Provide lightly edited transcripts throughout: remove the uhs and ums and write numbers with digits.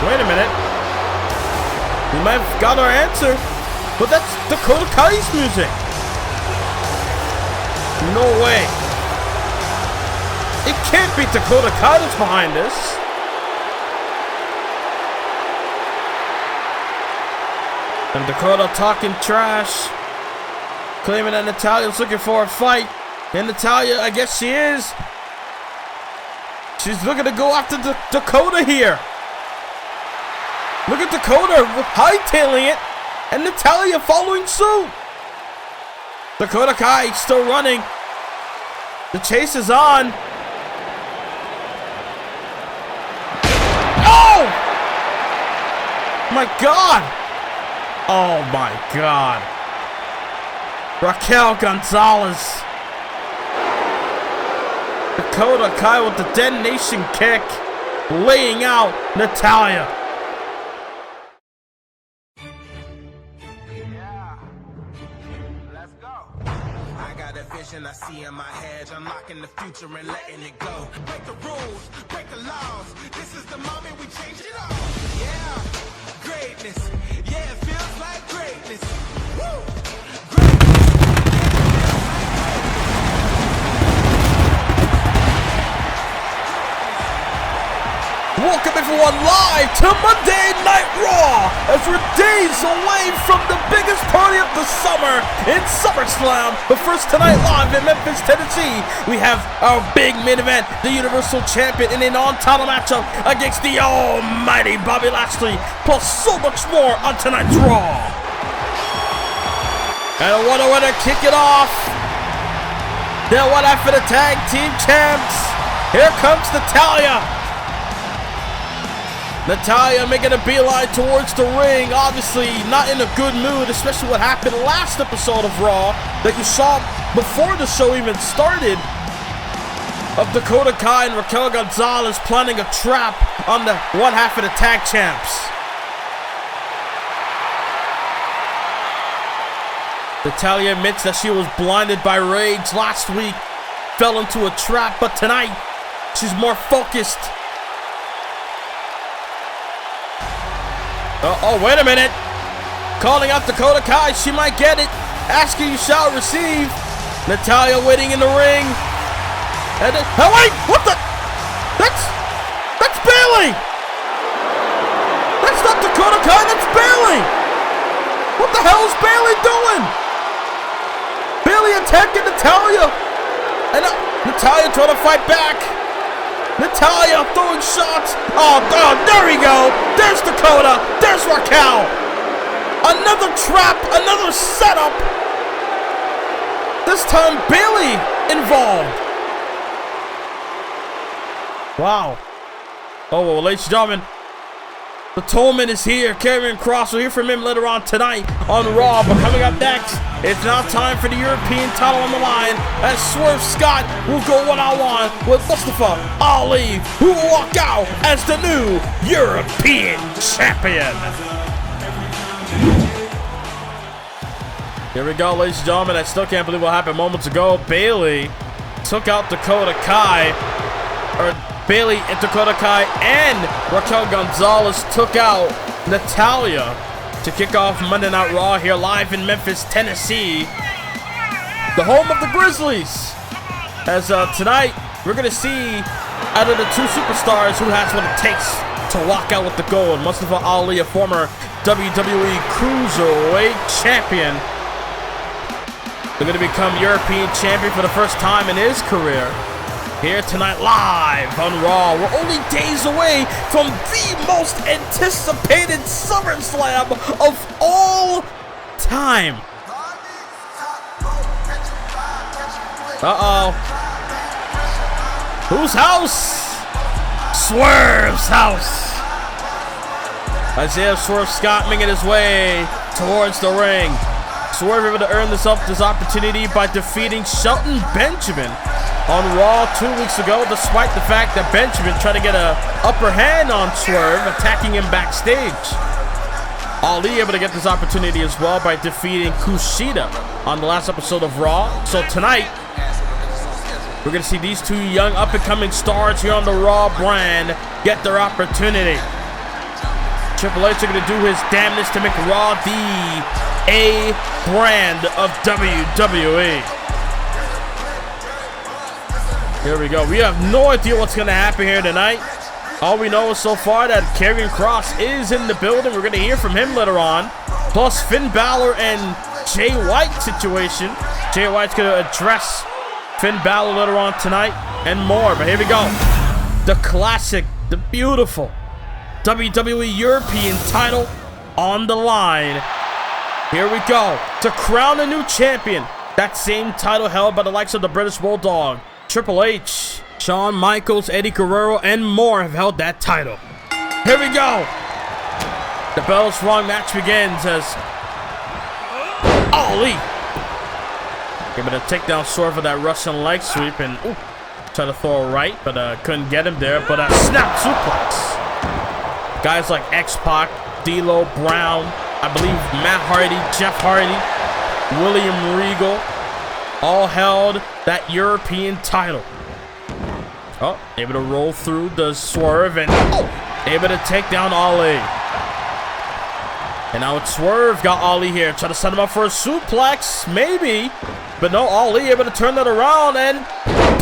Wait a minute. We might have got our answer, but that's Dakota Kai's music. No way. It can't be Dakota Kai that's behind this. And Dakota talking trash, claiming that Natalya's looking for a fight. And Natalya, I guess she is. She's looking to go after Dakota here. Look at Dakota hightailing it, and Natalya following suit. Dakota Kai still running. The chase is on. Oh! My God! Oh my God! Raquel Gonzalez. Dakota Kai with the detonation kick, laying out Natalya. I see in my head, unlocking the future and letting it go. Break the rules, break the laws. This is the moment we change it all. Yeah, greatness. Yeah, it feels like greatness. Woo! Welcome everyone live to Monday Night Raw as we're days away from the biggest party of the summer in SummerSlam. But first tonight live in Memphis, Tennessee, we have our big main event, the Universal Champion in a non-title matchup against the almighty Bobby Lashley, plus so much more on tonight's Raw. And what a way to kick it off. Then what after the tag team champs? Here comes Natalya. Natalya making a beeline towards the ring, obviously not in a good mood, especially what happened last episode of Raw that you saw before the show even started, of Dakota Kai and Raquel Gonzalez planning a trap on the one half of the tag champs. Natalya admits that she was blinded by rage last week, fell into a trap, but tonight she's more focused. Oh, wait a minute. Calling out Dakota Kai. She might get it. Asking you shall receive. Natalya waiting in the ring. And then, oh, wait. What the? That's Bayley. That's not Dakota Kai. That's Bayley. What the hell is Bayley doing? Bayley attacking Natalya. And Natalya trying to fight back. Natalya throwing shots. Oh, there we go. There's Dakota. There's Raquel. Another trap. Another setup. This time Bayley involved. Wow. Oh, well, ladies and gentlemen, the Tollman is here. Karrion Kross. We'll hear from him later on tonight on Raw. But coming up next, it's now time for the European title on the line as Swerve Scott will go one-on-one with Mustafa Ali, who will walk out as the new European champion. Here we go, ladies and gentlemen. I still can't believe what happened moments ago. Bayley took out Dakota Kai, Bayley and Dakota Kai and Raquel Gonzalez took out Natalya to kick off Monday Night Raw here live in Memphis, Tennessee, the home of the Grizzlies. As tonight, we're going to see out of the two superstars who has what it takes to walk out with the gold. Mustafa Ali, a former WWE Cruiserweight champion, they're going to become European champion for the first time in his career. Here tonight live on Raw. We're only days away from the most anticipated SummerSlam of all time. Uh-oh. Whose house? Swerve's house. Isaiah Swerve Scott making his way towards the ring. Swerve able to earn this opportunity by defeating Shelton Benjamin on Raw 2 weeks ago, despite the fact that Benjamin tried to get an upper hand on Swerve, attacking him backstage. Ali able to get this opportunity as well by defeating Kushida on the last episode of Raw. So tonight, we're going to see these two young up-and-coming stars here on the Raw brand get their opportunity. Triple H is going to do his damnness to make Raw the A brand of WWE. Here we go. We have no idea what's going to happen here tonight. All we know is so far that Karrion Kross is in the building. We're going to hear from him later on. Plus Finn Balor and Jay White situation. Jay White's going to address Finn Balor later on tonight and more. But here we go. The classic, the beautiful WWE European title on the line. Here we go. To crown a new champion. That same title held by the likes of the British Bulldog, Triple H, Shawn Michaels, Eddie Guerrero, and more have held that title. Here we go. The bell's rung, match begins as Ali able to take down Swerve with that Russian leg sweep and try to throw a right, but couldn't get him there. But a snap suplex. Guys like X-Pac, D'Lo Brown, I believe Matt Hardy, Jeff Hardy, William Regal, all held that European title. Oh, able to roll through the Swerve and able to take down Ali. And now it's Swerve got Ali here. Try to set him up for a suplex, maybe. But no, Ali able to turn that around and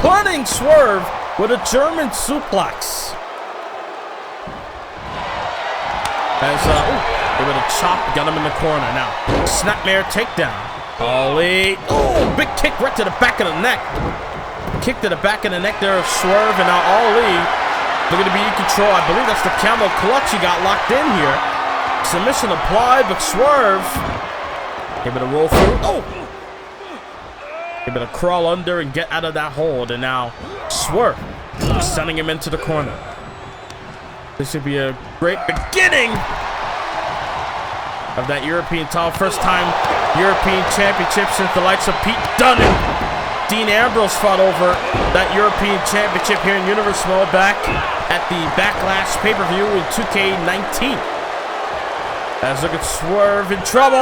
punting Swerve with a German suplex. As, able to chop, got him in the corner now. Snapmare takedown. Ali, big kick right to the back of the neck. Kick to the back of the neck there of Swerve, and now Ali looking to be in control. I believe that's the camel clutch he got locked in here. Submission applied, but Swerve able to roll through. Able to crawl under and get out of that hold, and now Swerve sending him into the corner. This should be a great beginning of that European title. First time European championship since the likes of Pete Dunne and Dean Ambrose fought over that European championship here in Universe Mode back at the Backlash pay-per-view in 2K19. As look at Swerve in trouble.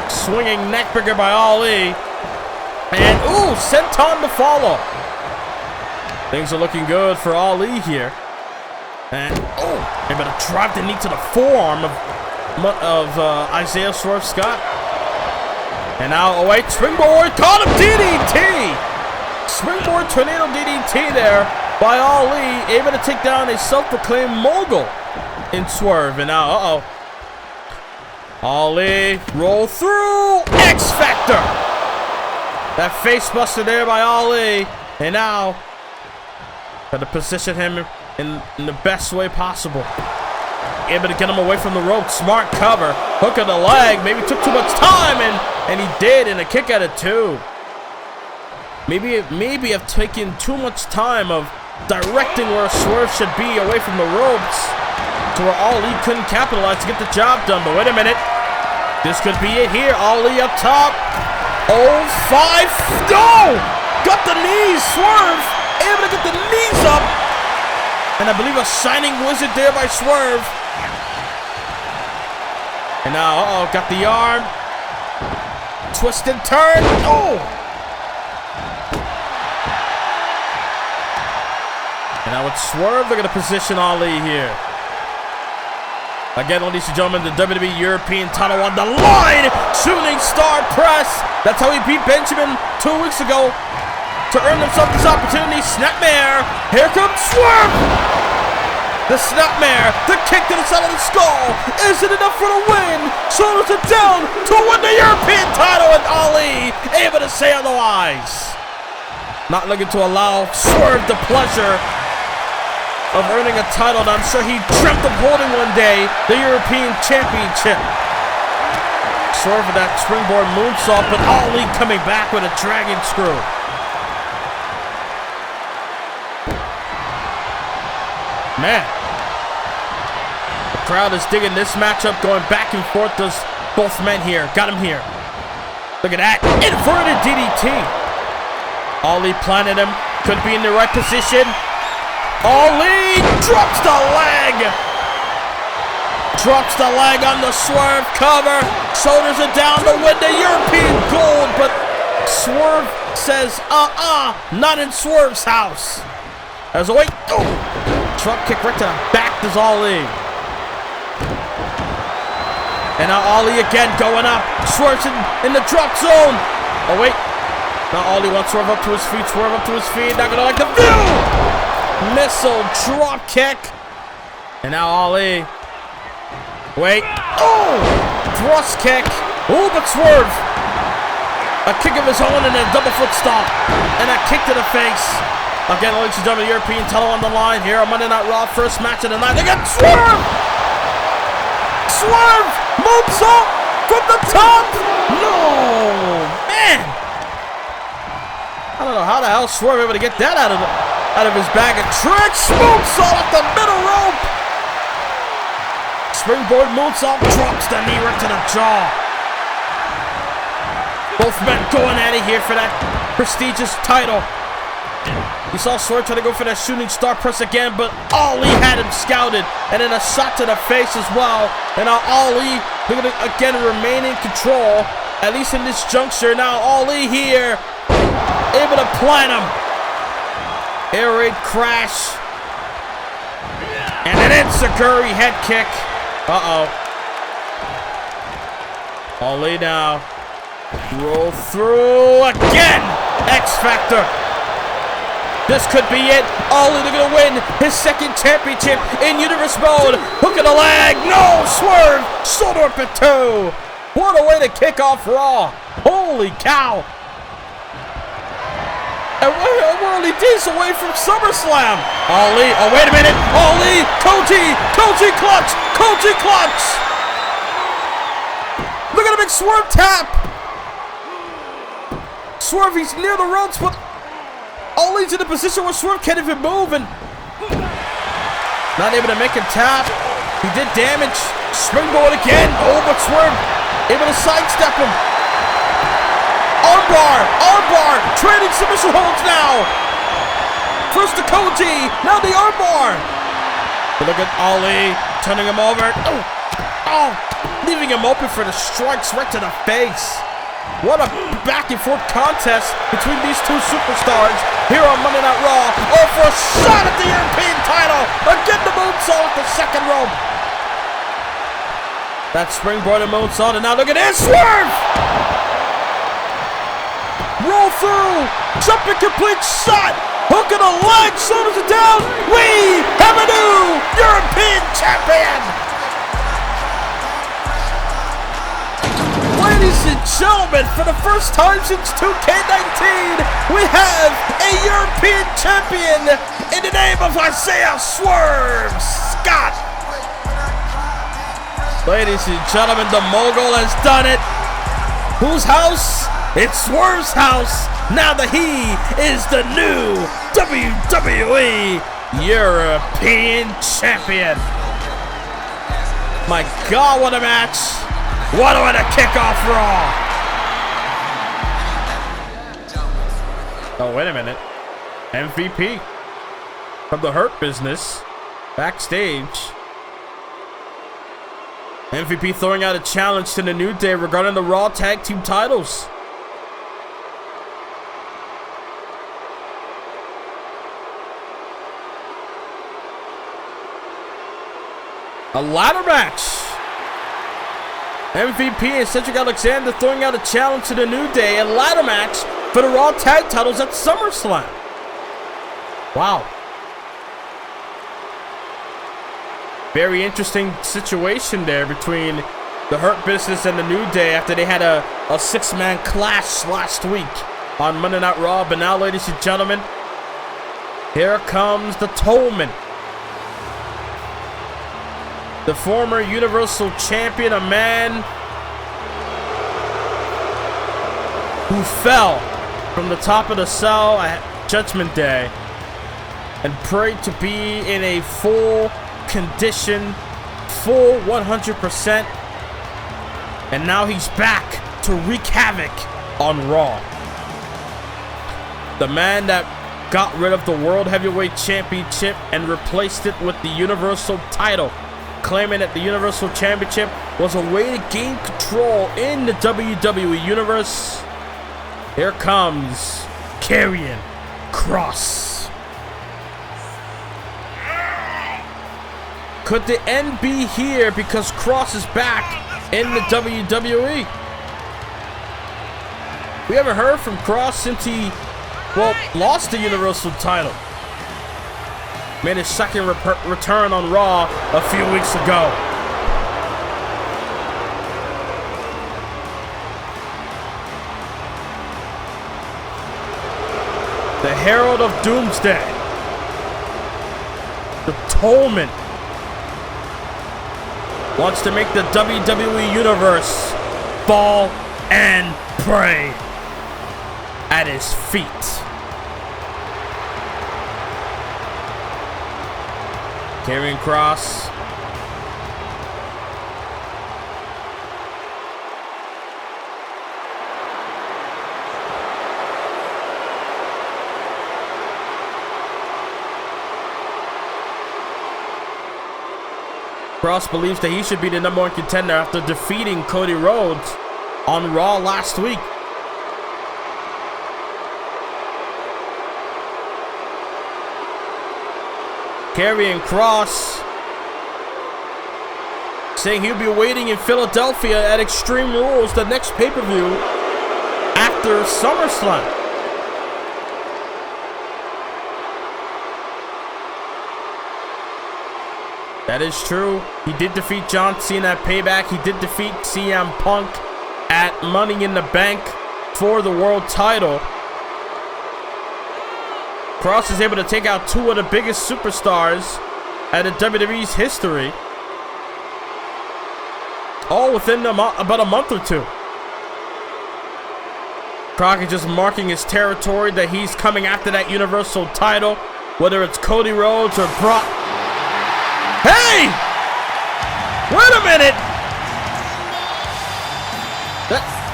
Swinging neckbreaker by Ali. And senton to follow. Things are looking good for Ali here. And able to drive the knee to the forearm of Isaiah Swerve Scott. And now, springboard, caught him, DDT! Springboard tornado DDT there by Ali, able to take down a self-proclaimed mogul in Swerve. And now, Ali, roll through, X Factor! That face buster there by Ali. And now, got to position him in the best way possible. Able to get him away from the rope. Smart cover. Hook of the leg. Maybe took too much time, and he did, and a kick at it too. Maybe I've taken too much time of directing where Swerve should be away from the ropes to where Ali couldn't capitalize to get the job done. But wait a minute. This could be it here. Ali up top. 5. No! Got the knees. Swerve able to get the knees up. And I believe a Shining Wizard there by Swerve. And now, got the arm. Twist and turn. And now it's Swerve. They're going to position Ali here. Again, ladies and gentlemen, the WWE European title on the line. Shooting star press. That's how he beat Benjamin 2 weeks ago to earn himself this opportunity. Snapmare. Here comes Swerve. The snapmare, the kick to the side of the skull. Is it enough for the win? Shoulders are down to win the European title, and Ali able to say otherwise. Not looking to allow Swerve the pleasure of earning a title that I'm sure he dreamt of holding one day, the European Championship. Swerve with that springboard moonsault, but Ali coming back with a dragon screw. Man. Crowd is digging this matchup, going back and forth. Does both men here. Got him here. Look at that. Inverted DDT. Ali planted him. Could be in the right position. Ali drops the leg. Drops the leg on the Swerve cover. Shoulders are down to win the European gold. But Swerve says, not in Swerve's house. As a drop kick right to the back to Ali. And now Ali again going up. Swerve's in the drop zone. Oh, wait. Now Ali wants Swerve up to his feet. Swerve up to his feet. Not gonna like the view. Missile drop kick. And now Ali. Wait. Oh! Thrust kick. Oh, but Swerve. A kick of his own and a double foot stomp. And a kick to the face. Again, ladies and gentlemen, European title on the line here on Monday Night Raw. First match of the night. They got Swerve! Swerve! Moonsault from the top! No! Man! I don't know how the hell Swerve able to get that out of his bag of tricks. Moonsault off the middle rope! Springboard moonsault drops the knee right to the jaw. Both men going at it here for that prestigious title. You saw Swerve try to go for that shooting star press again, but Ali had him scouted. And then a shot to the face as well. And now Ali, they're going to again remain in control, at least in this juncture. Now Ali here, able to plant him. Air raid crash. And an enziguri head kick. Uh-oh. Ali now. Roll through again. X Factor. This could be it. Ali looking to win his second championship in Universe mode. Hook of the leg. No. Swerve. Shoulder up at 2. What a way to kick off Raw. Holy cow. And we're only days away from SummerSlam. Ali. Oh, wait a minute. Ali. Koji. Koji clutch. Koji clutch. Look at a big Swerve tap. Swerve, he's near the ropes, but Ali's in a position where Swerve can't even move and not able to make him tap. He did damage. Springboard again. Oh, but Swerve able to sidestep him. Armbar. Armbar. Trading submission holds now. First to Koji. Now the armbar. Look at Ali turning him over. Oh. Oh. Leaving him open for the strikes right to the face. What a back and forth contest between these two superstars here on Monday Night Raw. Oh, for a shot at the European title. Again, the moonsault at the second rope. That springboard and moonsault, and now look at this. Swerve! Roll through. Jumping complete shot. Hook of the leg. Shoulders it down. We have a new European champion. Ladies and gentlemen, for the first time since 2K19, we have a European champion in the name of Isaiah Swerve Scott. Ladies and gentlemen, the mogul has done it. Whose house? It's Swerve's house. Now that he is the new WWE European champion. My God, what a match. What a way to kick off Raw! Oh, wait a minute. MVP from the Hurt Business. Backstage. MVP throwing out a challenge to the New Day regarding the Raw Tag Team titles. A ladder match. MVP and Cedric Alexander throwing out a challenge to the New Day, a ladder match for the Raw Tag titles at SummerSlam. Wow. Very interesting situation there between the Hurt Business and the New Day after they had a six-man clash last week on Monday Night Raw. But now, ladies and gentlemen, here comes the Tollman. The former Universal Champion, a man who fell from the top of the cell at Judgment Day and prayed to be in a full condition, full 100%, and now he's back to wreak havoc on Raw. The man that got rid of the World Heavyweight Championship and replaced it with the Universal title, claiming that the Universal Championship was a way to gain control in the WWE Universe. Here comes Karrion Kross. Could the end be here because Kross is back in the WWE. We haven't heard from Kross since he, well, lost the Universal title. Made his second return on Raw a few weeks ago. The Herald of Doomsday. The Tollman wants to make the WWE Universe fall and pray at his feet. Karrion Kross. Kross believes that he should be the #1 contender after defeating Cody Rhodes on Raw last week. Karrion Kross saying he'll be waiting in Philadelphia at Extreme Rules, the next pay-per-view after SummerSlam. That is true. He did defeat John Cena at Payback. He did defeat CM Punk at Money in the Bank for the world title. Kross is able to take out two of the biggest superstars at the WWE's history, all within about a month or two. Crockett just marking his territory that he's coming after that Universal title, whether it's Cody Rhodes or Brock. Hey! Wait a minute!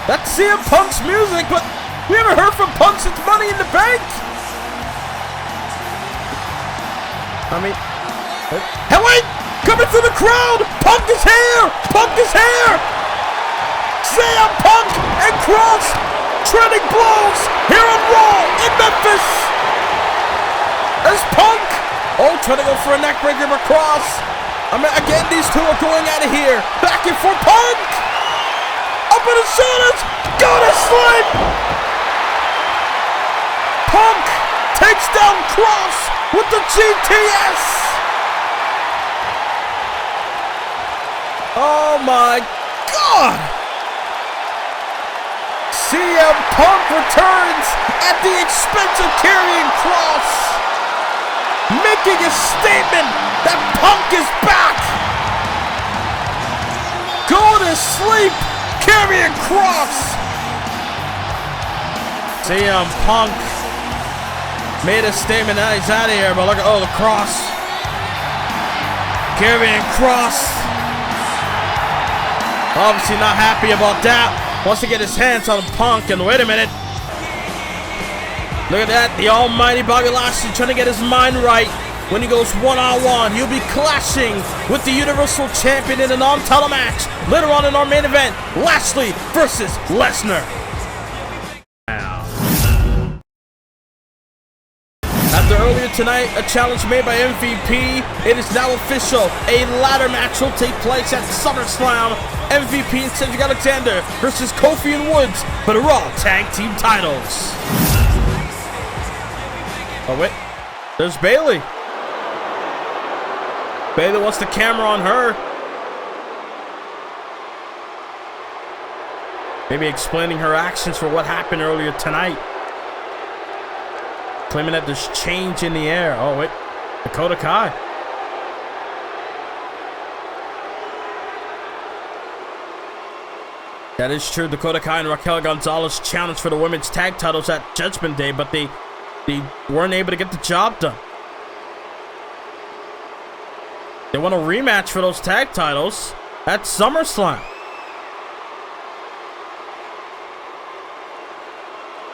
That's CM Punk's music, but we haven't heard from Punk since Money in the Bank! I mean, hey, wait! Coming through the crowd! Punk is here! Punk is here! CM Punk and Kross trading blows here on Raw in Memphis! There's Punk! Oh, trying to go for a neckbreaker for Kross. I mean, again, these two are going out of here. Back and forth, Punk! Up in his shoulders! Go to sleep! Punk takes down Kross with the GTS! Oh my God! CM Punk returns at the expense of Karrion Kross, making a statement that Punk is back! Go to sleep, Karrion Kross! CM Punk made a statement that he's out of here, but look at, the Kross. Karrion Kross. Obviously not happy about that. Wants to get his hands on Punk, and wait a minute. Look at that, the almighty Bobby Lashley trying to get his mind right. When he goes one-on-one, he'll be clashing with the Universal Champion in a non-title match. Later on in our main event, Lashley versus Lesnar. After earlier tonight, a challenge made by MVP, it is now official. A ladder match will take place at SummerSlam. MVP and Cedric Alexander versus Kofi and Woods for the Raw Tag Team titles. Oh wait, there's Bayley. Bayley wants the camera on her. Maybe explaining her actions for what happened earlier tonight. Claiming that there's change in the air. Oh wait, Dakota Kai. That is true. Dakota Kai and Raquel Gonzalez challenged for the women's tag titles at Judgment Day, but they weren't able to get the job done. They want a rematch for those tag titles at SummerSlam.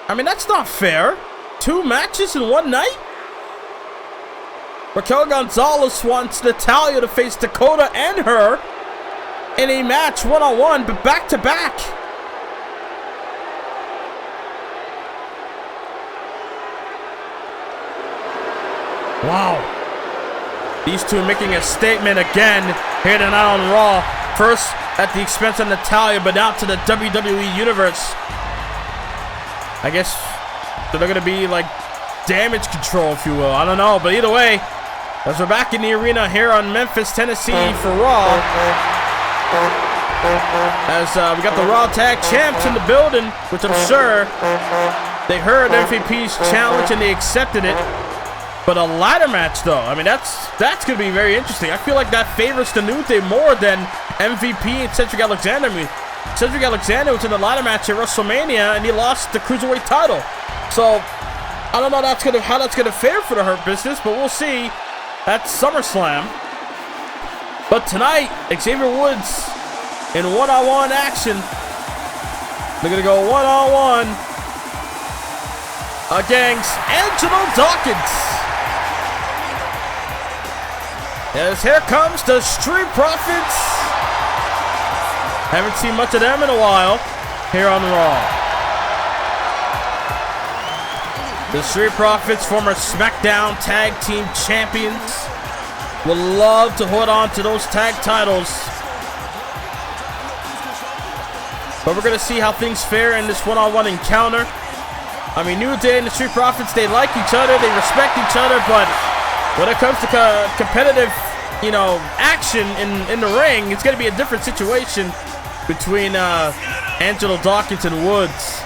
I mean, that's not fair. 2 matches in one night? Raquel Gonzalez wants Natalya to face Dakota and her in a match one-on-one, but back-to-back. Wow. These two making a statement again here tonight on Raw. First at the expense of Natalya, but out to the WWE Universe. I guess they're going to be like damage control, if you will. I don't know, but either way, as we're back in the arena here on Memphis, Tennessee for Raw, as we got the Raw Tag Champs in the building, which I'm sure they heard MVP's challenge and they accepted it. But a ladder match, though, I mean, that's going to be very interesting. I feel like that favors the New Day more than MVP and Cedric Alexander. I mean, Cedric Alexander was in the ladder match at WrestleMania, and he lost the Cruiserweight title. So, I don't know how that's going to fare for the Hurt Business, but we'll see at SummerSlam. But tonight, Xavier Woods in one-on-one action. They're going to go one-on-one against Angelo Dawkins. As here comes the Street Profits. Haven't seen much of them in a while here on Raw. The Street Profits, former SmackDown Tag Team Champions, will love to hold on to those tag titles. But we're going to see how things fare in this one-on-one encounter. I mean, New Day and the Street Profits, they like each other, they respect each other, but when it comes to competitive, action in the ring, it's going to be a different situation between Angelo Dawkins and Woods.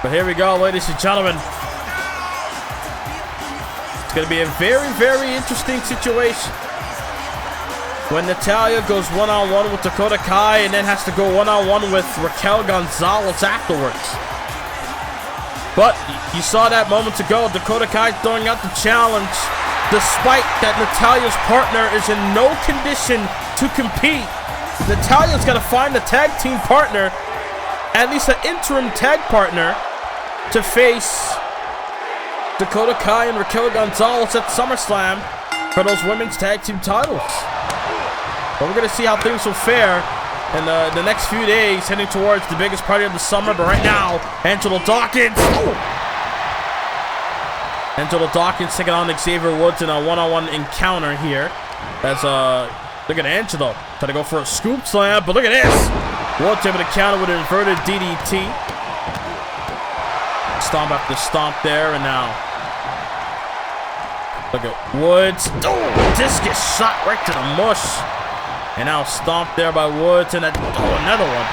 But here we go, ladies and gentlemen. It's going to be a very, very interesting situation when Natalya goes one-on-one with Dakota Kai and then has to go one-on-one with Raquel Gonzalez afterwards. But you saw that moments ago, Dakota Kai throwing out the challenge, despite that Natalya's partner is in no condition to compete. Natalya's got to find a tag team partner, at least an interim tag partner, to face Dakota Kai and Raquel Gonzalez at SummerSlam for those women's tag team titles. But we're going to see how things will fare in the next few days, heading towards the biggest party of the summer. But right now, Angelo Dawkins. Angelo Dawkins taking on Xavier Woods in a one-on-one encounter here. As look at Angelo trying to go for a scoop slam, but look at this. Woods able to counter with an inverted DDT. Stomp after stomp there, and now look at Woods. Oh, discus shot right to the mush. And now stomped there by Woods, and another one.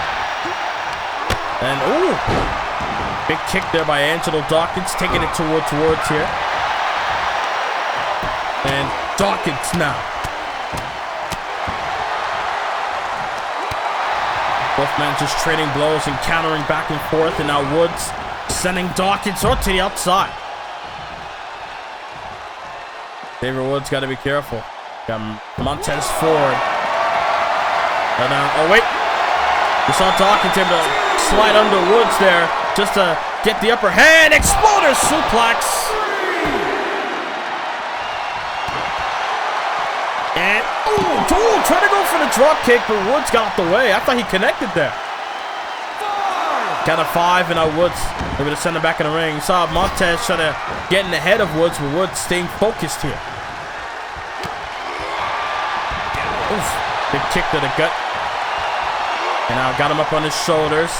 And big kick there by Angelo Dawkins, taking it towards Woods here. And Dawkins now. Both men just trading blows and countering back and forth, and now Woods sending Dawkins to the outside. Xavier Woods got to be careful. Got Montez Ford. And oh wait, you saw Dawkins able to slide under Woods there just to get the upper hand. Exploder suplex. And trying to go for the drop kick, but Woods got out the way. I thought he connected there. Count of 5, and now Woods able to send him back in the ring. You saw Montez trying to get in ahead of Woods, but Woods staying focused here. Big kick to the gut. And now got him up on his shoulders.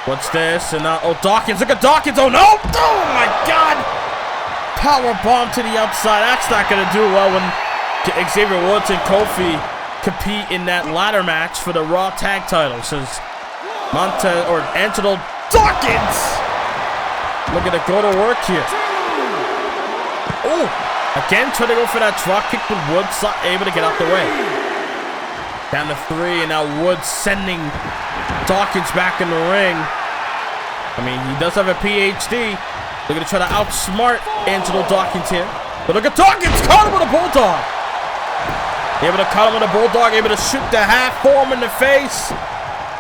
What's this? And now, Dawkins. Look at Dawkins. Oh, no. Oh, my God. Power bomb to the outside. That's not going to do well when Xavier Woods and Kofi compete in that ladder match for the Raw Tag titles. As Angelo Dawkins. Look at it go to work here. Again, trying to go for that drop kick, but Woods not able to get out the way. Down to 3, and now Woods sending Dawkins back in the ring. I mean, he does have a PhD. They're going to try to outsmart Angelo Dawkins here. But look at Dawkins, caught him with a bulldog. Able to cut him with a bulldog, able to shoot the half form in the face.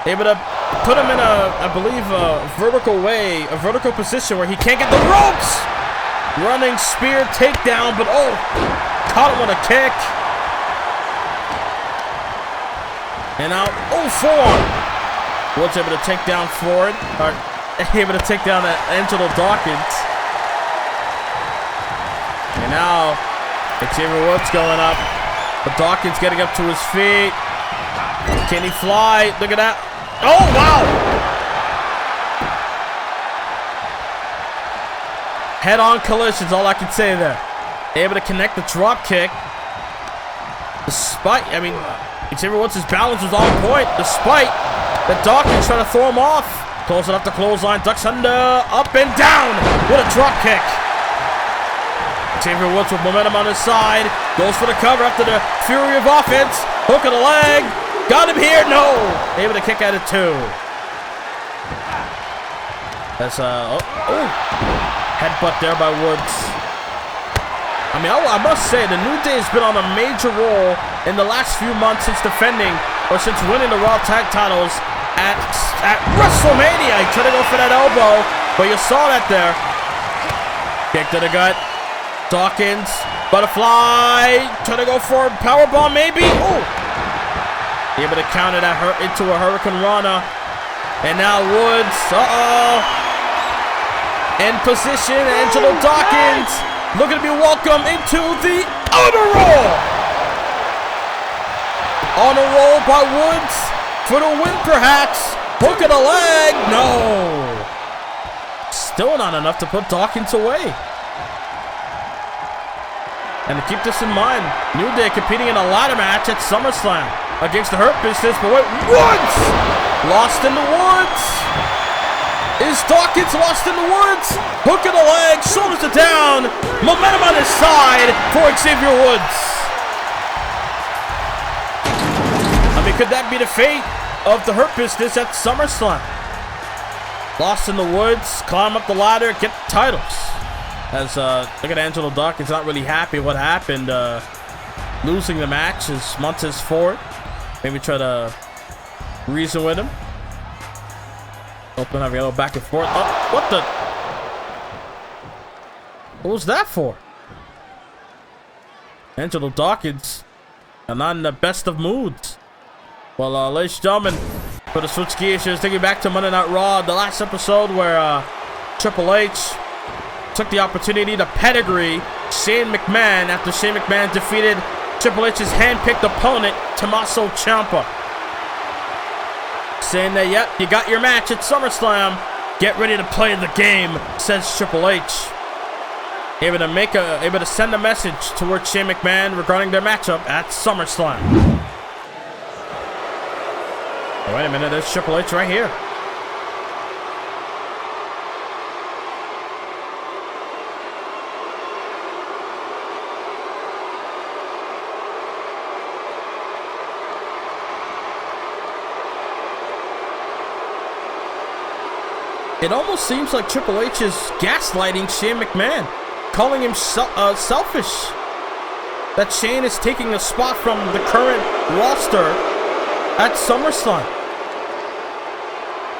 Able to put him in I believe, a vertical position where he can't get the ropes. Running spear takedown, but caught him with a kick. And now, forearm. Woods able to take down Ford. Able to take down Angelo Dawkins. And now, Xavier Woods going up. But Dawkins getting up to his feet. Can he fly? Look at that. Oh, wow. Head-on collisions, all I can say there. Able to connect the drop kick. Despite, I mean, Xavier Woods' balance was on point. Despite that Dawkins trying to throw him off. Close it up the clothesline. Ducks under, up and down with a drop kick. Xavier Woods with momentum on his side. Goes for the cover after the fury of offense. Hook of the leg. Got him here. No. Able to kick out of 2. That's, headbutt there by Woods. I mean, I must say, the New Day has been on a major roll in the last few months since defending, or since winning the Raw Tag titles at WrestleMania. He tried to go for that elbow, but you saw that there. Kick to the gut. Dawkins, butterfly, trying to go for a powerbomb maybe. Oh! Able to counter that into a Hurricane Rana. And now Woods, in position, Angelo Dawkins looking to be welcomed into the Honor Roll. Honor Roll by Woods for the win perhaps. Hook of the leg, no. Still not enough to put Dawkins away. And to keep this in mind, New Day competing in a ladder match at SummerSlam against the Hurt Business. But wait, Woods! Lost in the woods. Is Dawkins lost in the woods? Hook of the leg, shoulders are down. Momentum on his side for Xavier Woods. I mean, could that be the fate of the Hurt Business at SummerSlam? Lost in the woods, climb up the ladder, get the titles. As, look at Angelo Dawkins, not really happy what happened. Losing the match is Montez Ford. Maybe try to reason with him. Open having a little back and forth. Oh, what the? What was that for? Angelo Dawkins, not in the best of moods. Well, ladies and gentlemen, for the switch gears, just taking back to Monday Night Raw, the last episode where Triple H took the opportunity to pedigree Shane McMahon after Shane McMahon defeated Triple H's hand-picked opponent, Tommaso Ciampa. Saying that, yep, you got your match at SummerSlam. Get ready to play the game, says Triple H. Able to send a message towards Shane McMahon regarding their matchup at SummerSlam. Oh, wait a minute, there's Triple H right here. It almost seems like Triple H is gaslighting Shane McMahon, calling him selfish. That Shane is taking a spot from the current roster at SummerSlam.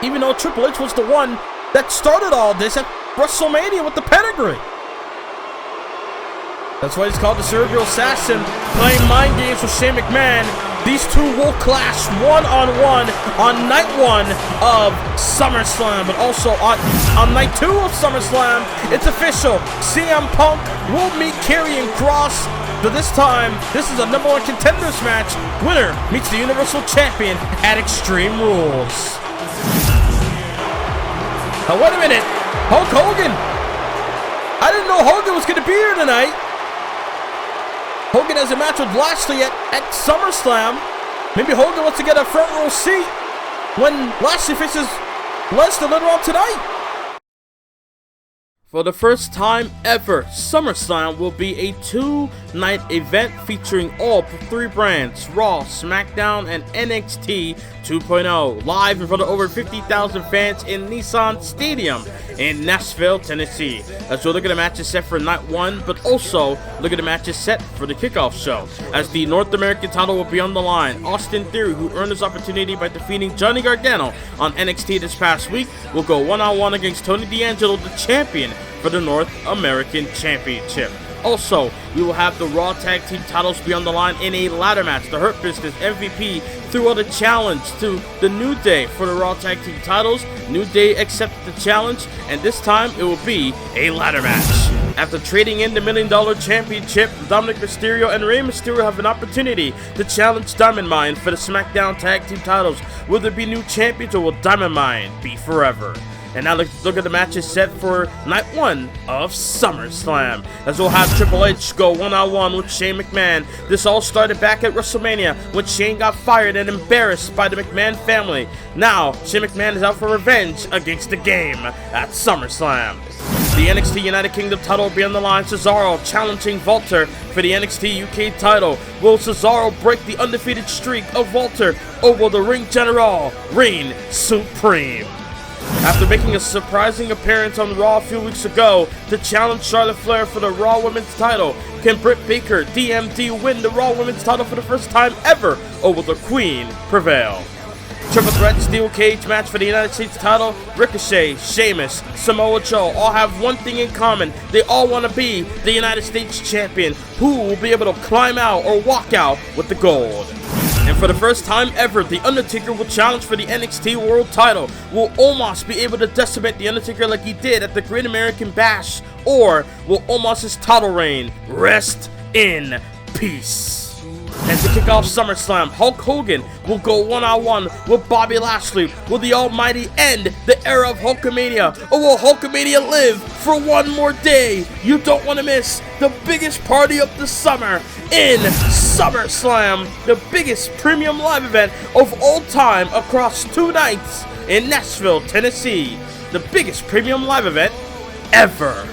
Even though Triple H was the one that started all this at WrestleMania with the pedigree. That's why he's called the Cerebral Assassin, playing mind games with Shane McMahon. These two will clash one-on-one on night 1 of SummerSlam, but also on night 2 of SummerSlam. It's official. CM Punk will meet Karrion Kross, but this time, this is a #1 contenders match. Winner meets the Universal Champion at Extreme Rules. Now, wait a minute. Hulk Hogan. I didn't know Hogan was going to be here tonight. Hogan has a match with Lashley at SummerSlam. Maybe Hogan wants to get a front row seat when Lashley faces Lesnar later on tonight. For the first time ever, SummerSlam will be a 2-night event featuring all 3 brands, Raw, SmackDown, and NXT 2.0, live in front of over 50,000 fans in Nissan Stadium in Nashville, Tennessee. As we'll look at the matches set for night 1, but also look at the matches set for the kickoff show. As the North American title will be on the line, Austin Theory, who earned his opportunity by defeating Johnny Gargano on NXT this past week, will go one-on-one against Tony D'Angelo, the champion, for the North American Championship. Also, we will have the Raw Tag Team titles be on the line in a ladder match. The Hurt Business MVP threw out a challenge to the New Day for the Raw Tag Team titles. New Day accepted the challenge, and this time it will be a ladder match. After trading in the $1 Million Championship, Dominic Mysterio and Rey Mysterio have an opportunity to challenge Diamond Mine for the SmackDown Tag Team titles. Will there be new champions, or will Diamond Mine be forever? And now let's look at the matches set for night 1 of SummerSlam, as we'll have Triple H go one-on-one with Shane McMahon. This all started back at WrestleMania when Shane got fired and embarrassed by the McMahon family. Now, Shane McMahon is out for revenge against the game at SummerSlam. The NXT United Kingdom title will be on the line. Cesaro challenging Walter for the NXT UK title. Will Cesaro break the undefeated streak of Walter, or will the Ring General reign supreme? After making a surprising appearance on Raw a few weeks ago to challenge Charlotte Flair for the Raw Women's title, can Britt Baker, DMD, win the Raw Women's title for the first time ever, or will the Queen prevail? Triple threat steel cage match for the United States title. Ricochet, Sheamus, Samoa Joe all have one thing in common. They all want to be the United States champion. Who will be able to climb out or walk out with the gold? And for the first time ever, The Undertaker will challenge for the NXT World title. Will Omos be able to decimate The Undertaker like he did at the Great American Bash? Or will Omos' title reign rest in peace? And to kick off SummerSlam, Hulk Hogan will go one-on-one with Bobby Lashley. Will the Almighty end the era of Hulkamania, or will Hulkamania live for one more day? You don't want to miss the biggest party of the summer in SummerSlam, the biggest premium live event of all time across 2 nights in Nashville, Tennessee. The biggest premium live event ever.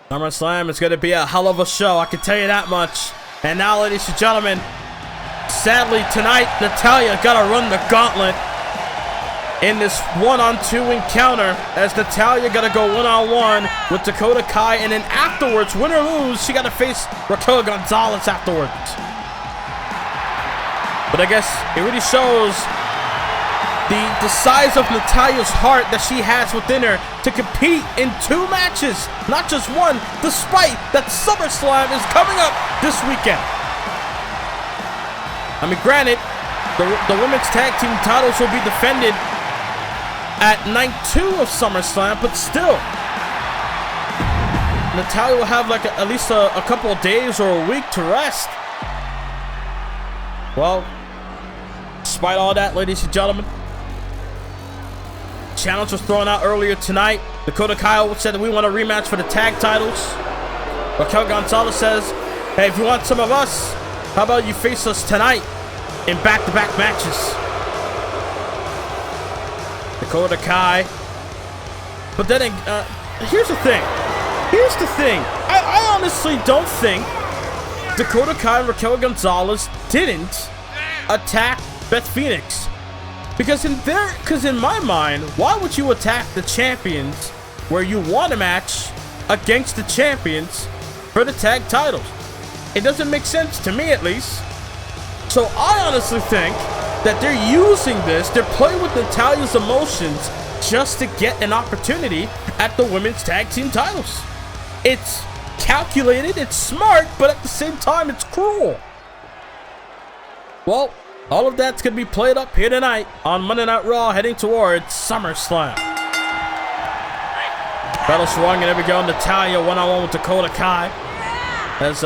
SummerSlam is going to be a hell of a show, I can tell you that much. And now, ladies and gentlemen, sadly tonight, Natalya got to run the gauntlet in this 1-on-2 encounter, as Natalya got to go one-on-one with Dakota Kai, and then afterwards, win or lose, she got to face Raquel Gonzalez afterwards. But I guess it really shows the size of Natalya's heart that she has within her to compete in 2 matches, not just one, despite that SummerSlam is coming up this weekend. I mean, granted, the women's tag team titles will be defended at night 2 of SummerSlam, but still, Natalya will have like at least a couple of days or a week to rest. Well, despite all that, ladies and gentlemen, challenge was thrown out earlier tonight. Dakota Kai said that we want a rematch for the tag titles. Raquel Gonzalez says, hey, if you want some of us, how about you face us tonight in back-to-back matches? Dakota Kai. But then, here's the thing. I honestly don't think Dakota Kai and Raquel Gonzalez didn't attack Beth Phoenix. Because in my mind, why would you attack the champions where you want a match against the champions for the tag titles? It doesn't make sense to me, at least. So I honestly think that they're using this, they're playing with Natalya's emotions just to get an opportunity at the women's tag team titles. It's calculated, it's smart, but at the same time, it's cruel. Well, all of that's going to be played up here tonight on Monday Night Raw, heading towards SummerSlam. Battle swung, and there we go. Natalya one-on-one with Dakota Kai. As,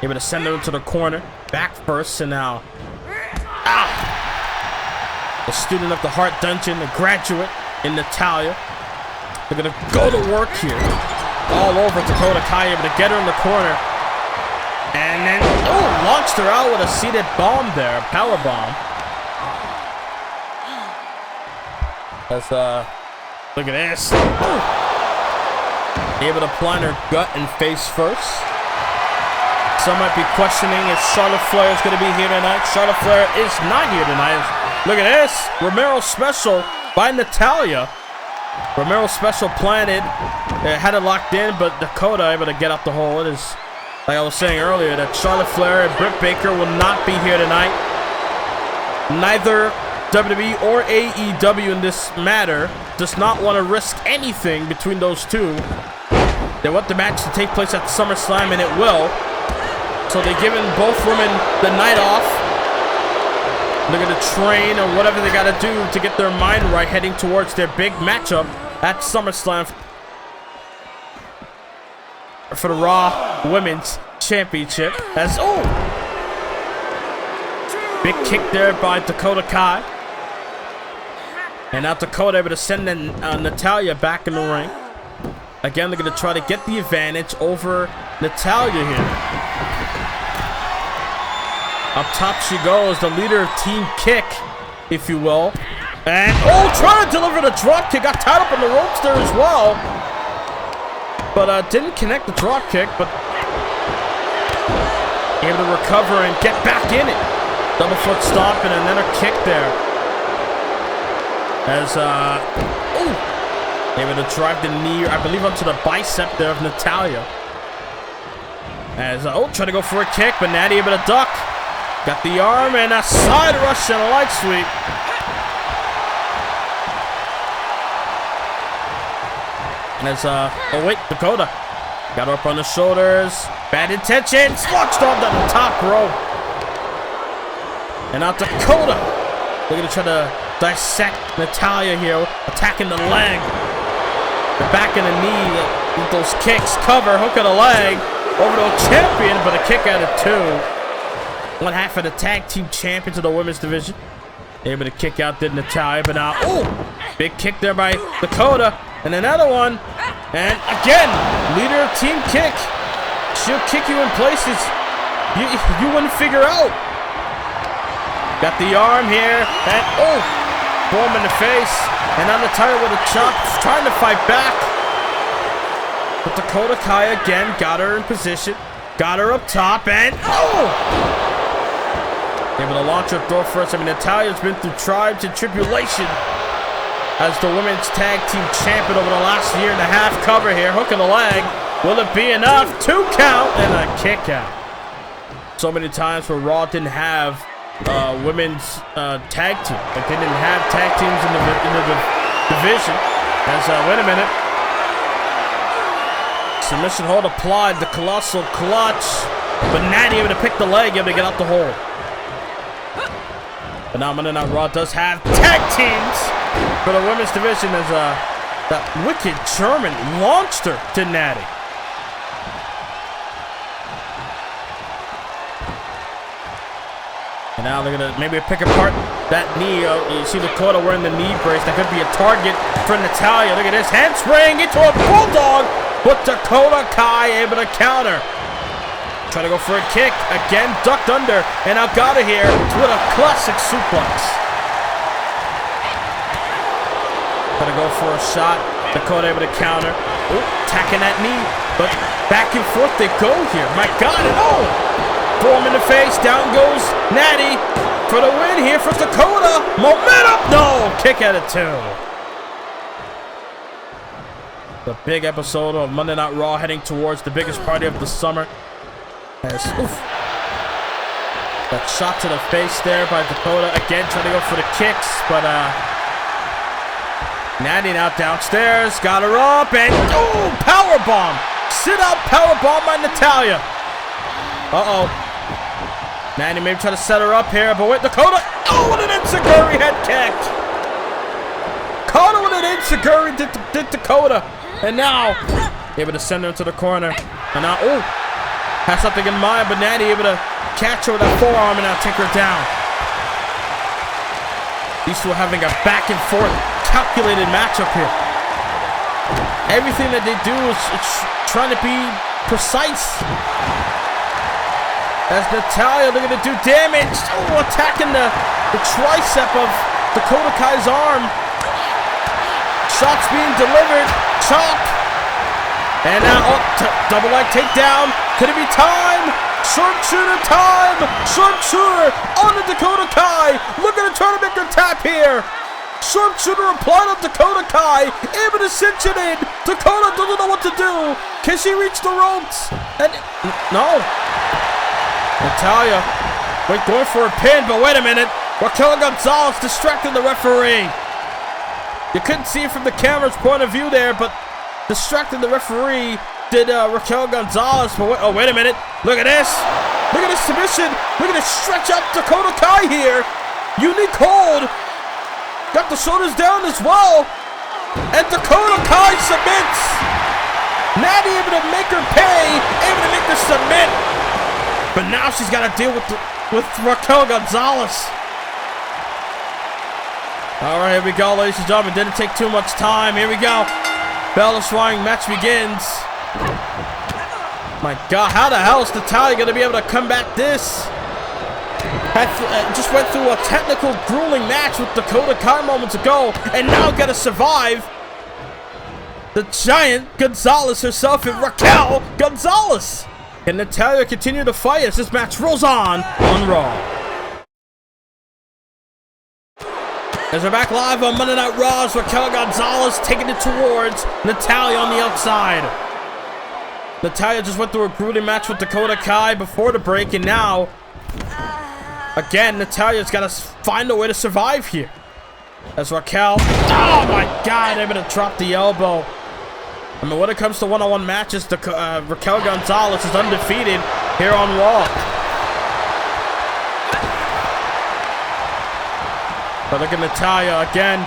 able to send her into the corner. Back first, and now, the student of the Heart Dungeon, the graduate in Natalya. They're going to go to work here. All over Dakota Kai, able to get her in the corner. And then, launched her out with a seated bomb there, a power bomb. That's, look at this. Able to plant her gut and face first. Some might be questioning if Charlotte Flair is going to be here tonight. Charlotte Flair is not here tonight. Look at this. Romero special by Natalya. Romero special planted. They had it locked in, but Dakota able to get out the hole. It is, like I was saying earlier, that Charlotte Flair and Britt Baker will not be here tonight. Neither WWE or AEW in this matter does not want to risk anything between those two. They want the match to take place at SummerSlam, and it will. So they're giving both women the night off. They're going to train or whatever they got to do to get their mind right heading towards their big matchup at SummerSlam for the Raw Women's Championship. As, oh! Big kick there by Dakota Kai. And now Dakota able to send Natalya back in the ring. Again, they're going to try to get the advantage over Natalya here. Up top she goes, the leader of Team Kick, if you will. And, oh, trying to deliver the drop kick. Got tied up in the ropes there as well. But didn't connect the drop kick, but able to recover and get back in it. Double foot stomp and then a kick there. As, able to drive the knee, I believe, onto the bicep there of Natalya. As, trying to go for a kick, but Natty able to duck. Got the arm and a side rush and a leg sweep. And as, oh wait, Dakota. Got her up on the shoulders. Bad intention. Slugs down to the top rope. And now Dakota. They're going to try to dissect Natalya here. Attacking the leg. The back and the knee. With those kicks. Cover. Hook of the leg. Over to a champion, but a kick out of 2. One half of the tag team champions of the women's division. Able to kick out the Natalya, but now, oh, big kick there by Dakota. And another one. And again, leader of Team Kick. She'll kick you in places you wouldn't figure out. Got the arm here. And, oh, boom in the face. And now Natalya with a chop, trying to fight back. But Dakota Kai again got her in position. Got her up top, and, oh! Able to launch her door first. I mean, Natalya's been through tribes and tribulation as the women's tag team champion over the last year and a half. Cover here, hook in the leg. Will it be enough? 2 count and a kick out. So many times where Raw didn't have women's tag team. Like they didn't have tag teams in the division. As, wait a minute. Submission hold applied. The colossal clutch. But Natty able to pick the leg, able to get out the hold. But now Monday Night Raw does have tag teams for the women's division as that wicked German launched her to Natty. And now they're going to maybe pick apart that knee. You see Dakota wearing the knee brace. That could be a target for Natalya. Look at this. Handspring into a bulldog. But Dakota Kai able to counter. Try to go for a kick. Again, ducked under. And now got it here with a classic suplex. Try to go for a shot. Dakota able to counter. Oh, attacking that knee. But back and forth they go here. My God. And oh! Throw him in the face. Down goes Natty for the win here for Dakota. Momentum. No. Kick out of 2. The big episode of Monday Night Raw heading towards the biggest party of the summer. As, oof. That shot to the face there by Dakota. Again, trying to go for the kicks, but Natty now downstairs. Got her up and, oh, powerbomb. Sit-out powerbomb by Natalya. Uh-oh. Natty maybe try to set her up here, but wait, Dakota. Oh, what an enziguri head kick. Caught her with an enziguri did Dakota. And now, able to send her into the corner. And now, oh. Has something in mind, but Natty able to catch her with that forearm and now take her down. These two are having a back and forth calculated matchup here. Everything that they do is trying to be precise. As Natalya looking to do damage. Oh, attacking the tricep of Dakota Kai's arm. Shots being delivered. Chop. And now, oh, double leg takedown. Could it be time? Sharpshooter time! Sharpshooter on the Dakota Kai. Looking to try to make her tap here. Sharpshooter applied on Dakota Kai. Able to cinch it in. Dakota doesn't know what to do. Can she reach the ropes? And no. Natalya, wait, going for a pin, but wait a minute. Raquel Gonzalez distracting the referee. You couldn't see it from the camera's point of view there, but distracting the referee did Raquel Gonzalez. But wait a minute. Look at this. Look at this submission. Look at this stretch out Dakota Kai here. Unique hold. Got the shoulders down as well. And Dakota Kai submits. Natty able to make her pay, able to make her submit. But now she's got to deal with Raquel Gonzalez. All right, here we go, ladies and gentlemen. Didn't take too much time. Here we go. Bell is swinging. Match begins. My God, how the hell is Natalya going to be able to combat this? Just went through a technical, grueling match with Dakota Kai moments ago, and now got to survive the giant Gonzalez herself and Raquel Gonzalez. Can Natalya continue to fight as this match rolls on Raw? As we're back live on Monday Night Raw, Raquel Gonzalez taking it towards Natalya on the outside. Natalya just went through a grueling match with Dakota Kai before the break, and now, again, Natalya's got to find a way to survive here. As Raquel, oh my God, able to drop the elbow. I mean, when it comes to one-on-one matches, Raquel Gonzalez is undefeated here on Raw. But look at Natalya again,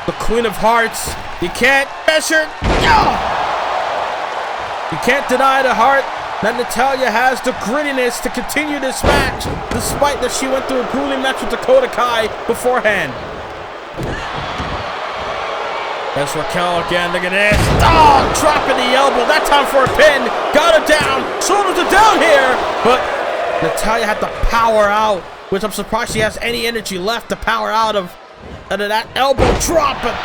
the Queen of Hearts. You can't measure. You can't deny the heart that Natalya has, the grittiness to continue this match, despite that she went through a grueling match with Dakota Kai beforehand. There's Raquel again, look at this. Oh, dropping the elbow, that time for a pin. Got her down, shoulders are down here. But Natalya had to power out, which I'm surprised she has any energy left to power out of that elbow drop. But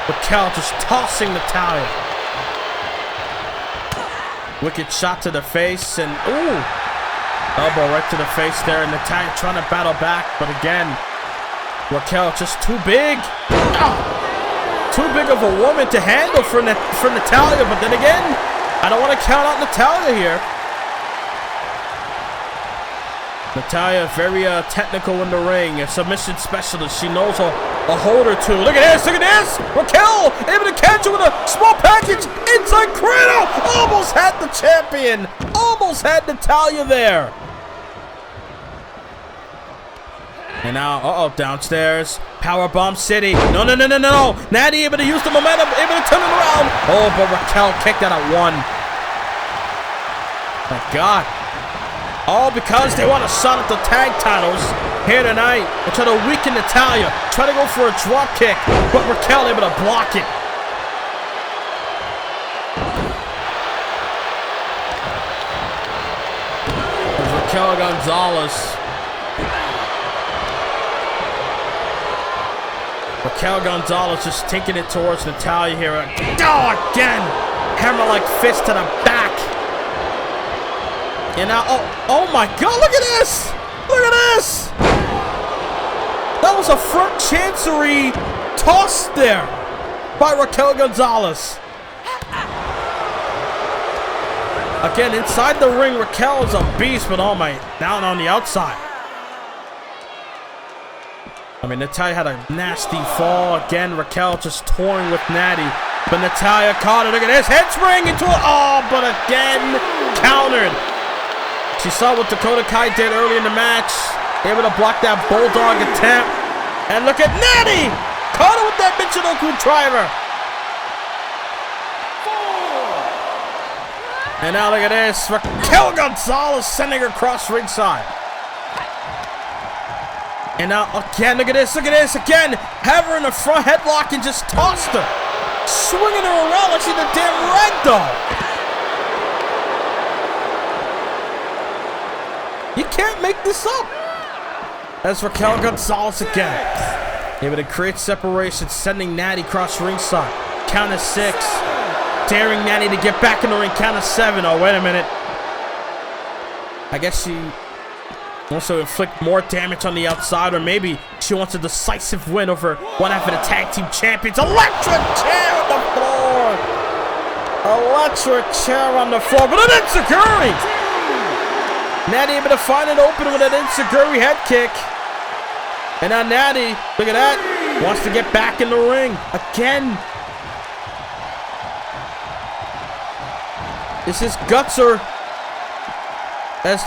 Raquel just tossing Natalya. Wicked shot to the face, and ooh, elbow right to the face there, and Natalya trying to battle back, but again, Raquel just too big. Too big of a woman to handle for Natalya, but then again, I don't want to count out Natalya here. Natalya, very technical in the ring, a submission specialist. She knows a hold or two. Look at this, look at this! Raquel able to catch it with a small package inside cradle. Almost had the champion. Almost had Natalya there. And now, downstairs. Powerbomb City. No. Natty able to use the momentum, able to turn it around. Oh, but Raquel kicked out at one. My God. All because they want a shot at the tag titles here tonight. They try to weaken Natalya. Try to go for a drop kick, but Raquel able to block it. There's Raquel Gonzalez. Raquel Gonzalez just taking it towards Natalya here. Oh, again. Hammer-like fist to the back. And now, oh my God, look at this! Look at this! That was a front chancery toss there by Raquel Gonzalez. Again, inside the ring, Raquel is a beast, but oh my, down on the outside. I mean, Natalya had a nasty fall. Again, Raquel just touring with Natty. But Natalya caught it. Look at this. Head spring into it. Oh, but again, countered. She saw what Dakota Kai did early in the match. Able to block that bulldog attempt. And look at Natty. Caught it with that Michinoku driver. And now look at this. Raquel Gonzalez sending her across ringside. And now again, look at this, again. Have her in the front headlock and just tossed her. Swinging her around like she's a damn rag doll. You can't make this up. That's Raquel Gonzalez again. Able to create separation, sending Natty across ringside. Count of 6. Daring Natty to get back in the ring. Count of 7. Oh, wait a minute. I guess she wants to inflict more damage on the outside, or maybe she wants a decisive win over one half of the tag team champions. Electric chair on the floor. Electric chair on the floor, but an enziguri. Natty able to find an opening with an enziguri head kick. And now Natty, look at that, wants to get back in the ring again. This is Gutser. That's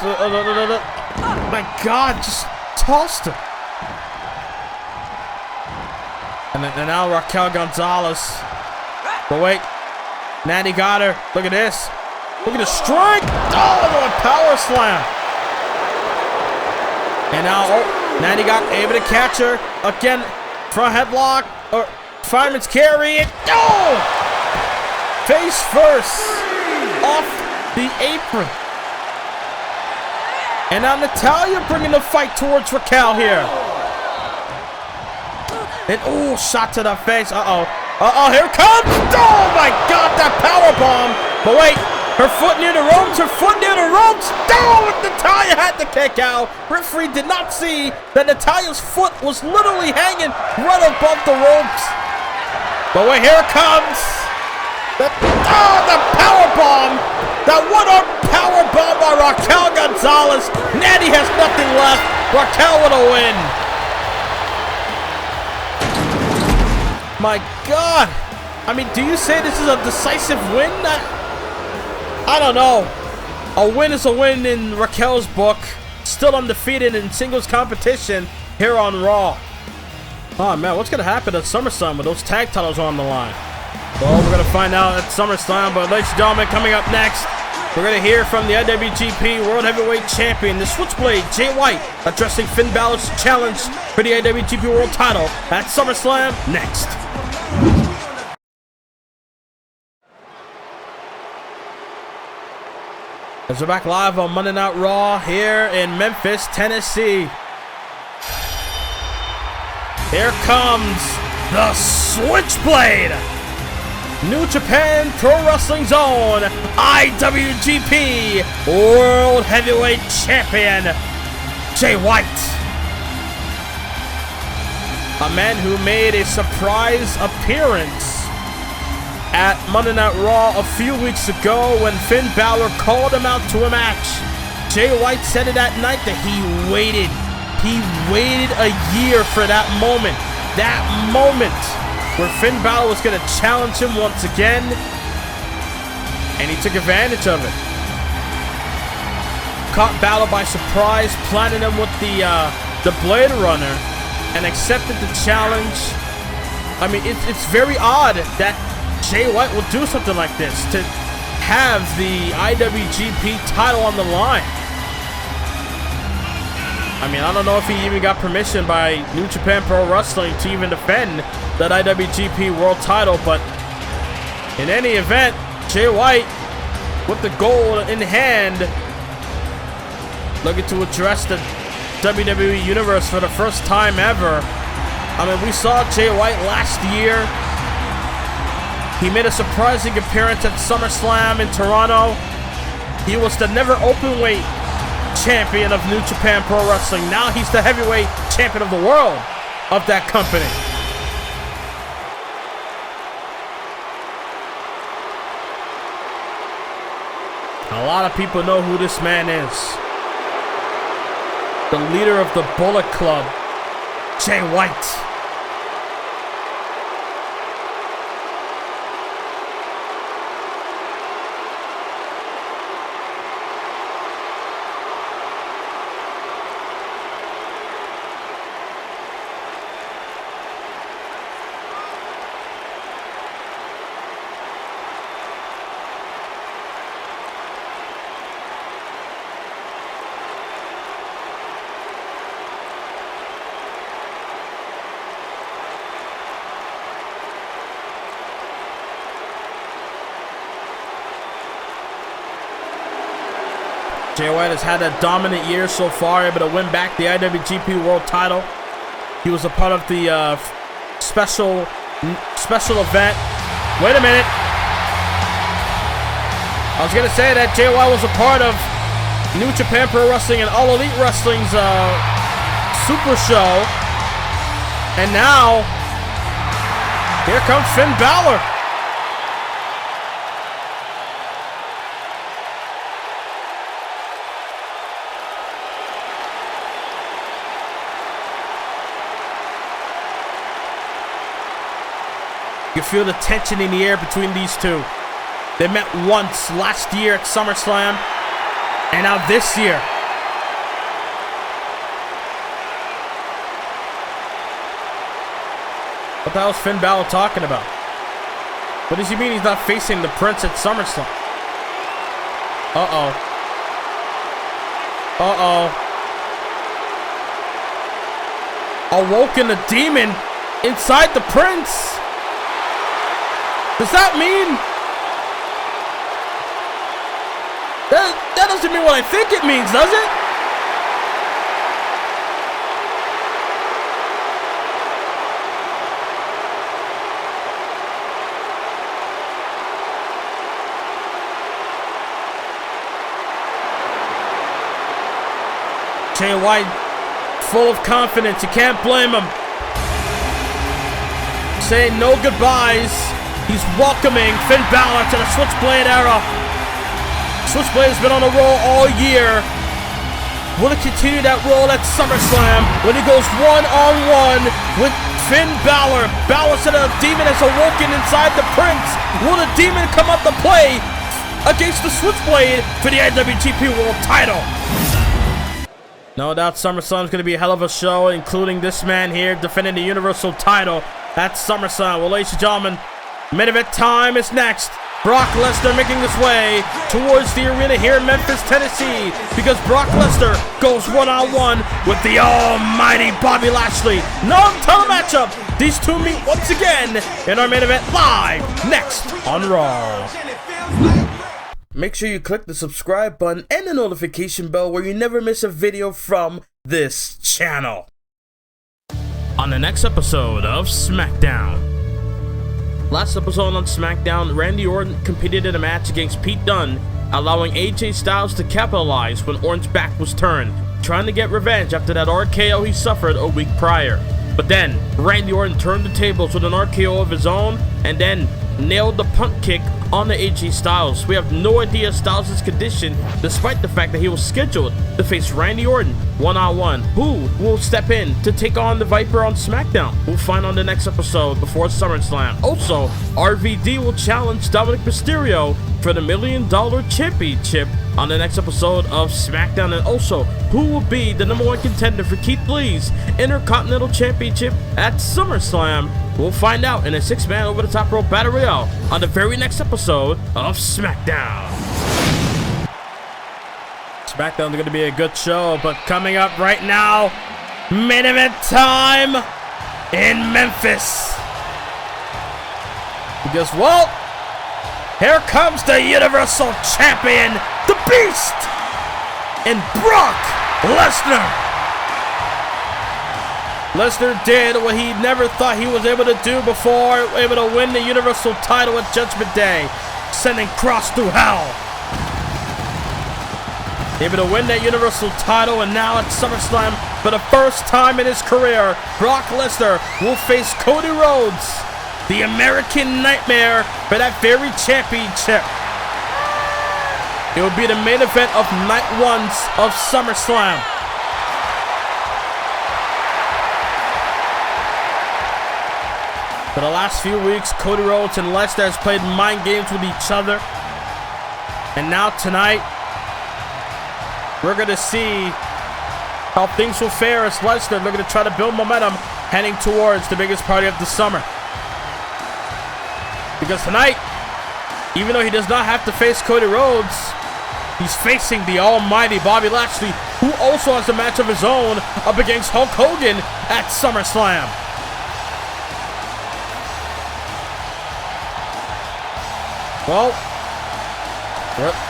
my God, just tossed her. And now Raquel Gonzalez. But wait. Natty got her. Look at this. Look at the strength. Oh, a power slam. And now, Natty got able to catch her. Again, front headlock. Or fireman's carry. Oh! Face first. Off the apron. And now Natalya bringing the fight towards Raquel here. And oh, shot to the face. Uh-oh. Uh-oh, here it comes. Oh my God, that power bomb. But wait, her foot near the ropes. Her foot near the ropes. Oh, Natalya had to kick out. Referee did not see that Natalya's foot was literally hanging right above the ropes. But wait, here it comes. The power bomb. That one-arm power bomb by Raquel Gonzalez. Natty has nothing left. Raquel with a win. My God. I mean, do you say this is a decisive win? I don't know. A win is a win in Raquel's book. Still undefeated in singles competition here on Raw. Oh, man, what's going to happen at SummerSlam with those tag titles on the line? Well, we're going to find out at SummerSlam, but ladies and gentlemen, coming up next, we're going to hear from the IWGP World Heavyweight Champion, the Switchblade, Jay White, addressing Finn Balor's challenge for the IWGP World title at SummerSlam next. As we're back live on Monday Night Raw here in Memphis, Tennessee. Here comes the Switchblade. New Japan Pro Wrestling's own IWGP World Heavyweight Champion, Jay White. A man who made a surprise appearance at Monday Night Raw a few weeks ago when Finn Balor called him out to a match. Jay White said it that night that he waited a year for that moment. That moment where Finn Balor was going to challenge him once again, and he took advantage of it. Caught Balor by surprise, planted him with the Blade Runner, and accepted the challenge. I mean, it's very odd that Jay White will do something like this, to have the IWGP title on the line. I mean, I don't know if he even got permission by New Japan Pro Wrestling to even defend that IWGP World title, but in any event, Jay White, with the goal in hand, looking to address the WWE Universe for the first time ever. I mean, we saw Jay White last year. He made a surprising appearance at SummerSlam in Toronto. He was the never openweight champion of New Japan Pro Wrestling. Now he's the heavyweight champion of the world of that company. A lot of people know who this man is. The leader of the Bullet Club, Jay White. Jay White has had a dominant year so far, able to win back the IWGP World title. He was a part of the special event. Wait a minute. I was going to say that Jay White was a part of New Japan Pro Wrestling and All Elite Wrestling's Super Show. And now, here comes Finn Balor. You feel the tension in the air between these two. They met once last year at SummerSlam, and now this year. What the hell is Finn Balor talking about? What does he mean he's not facing the Prince at SummerSlam? Uh-oh. Uh-oh. Awoken a demon inside the Prince. Does that mean... That doesn't mean what I think it means, does it? Jay White, full of confidence. You can't blame him. Saying no goodbyes. He's welcoming Finn Balor to the Switchblade era. Switchblade has been on a roll all year. Will he continue that roll at SummerSlam when he goes one-on-one with Finn Balor? Balor said a demon has awoken inside the Prince. Will the demon come up to play against the Switchblade for the IWGP World title? No doubt SummerSlam is going to be a hell of a show, including this man here defending the Universal title at SummerSlam. Well, ladies and gentlemen, main event time is next. Brock Lesnar making his way towards the arena here in Memphis, Tennessee, because Brock Lesnar goes one-on-one with the almighty Bobby Lashley. Non-title matchup. These two meet once again in our main event live next on Raw. Make sure you click the subscribe button and the notification bell where you never miss a video from this channel. On the next episode of SmackDown. Last episode on SmackDown, Randy Orton competed in a match against Pete Dunne, allowing AJ Styles to capitalize when Orton's back was turned, trying to get revenge after that RKO he suffered a week prior. But then, Randy Orton turned the tables with an RKO of his own, and then nailed the punt kick on the AJ Styles. We have no idea Styles' condition, despite the fact that he was scheduled to face Randy Orton one-on-one. Who will step in to take on the Viper on SmackDown? We'll find on the next episode before SummerSlam. Also, RVD will challenge Dominic Mysterio for the $1 Million Championship on the next episode of SmackDown. And also, who will be the #1 contender for Keith Lee's Intercontinental Championship at SummerSlam? We'll find out in a 6-man over-the-top rope battle royale on the very next episode of SmackDown. SmackDown's going to be a good show, but coming up right now, main event time in Memphis. Because, well, here comes the Universal Champion, the Beast, and Brock Lesnar. Lesnar did what he never thought he was able to do before, able to win the Universal title at Judgment Day, sending Kross through hell. Able to win that Universal title, and now at SummerSlam, for the first time in his career, Brock Lesnar will face Cody Rhodes, the American Nightmare, for that very championship. It will be the main event of Night 1 of SummerSlam. For the last few weeks, Cody Rhodes and Lesnar has played mind games with each other. And now tonight, we're going to see how things will fare as Lesnar looking to try to build momentum heading towards the biggest party of the summer. Because tonight, even though he does not have to face Cody Rhodes, he's facing the almighty Bobby Lashley, who also has a match of his own up against Hulk Hogan at SummerSlam. Well,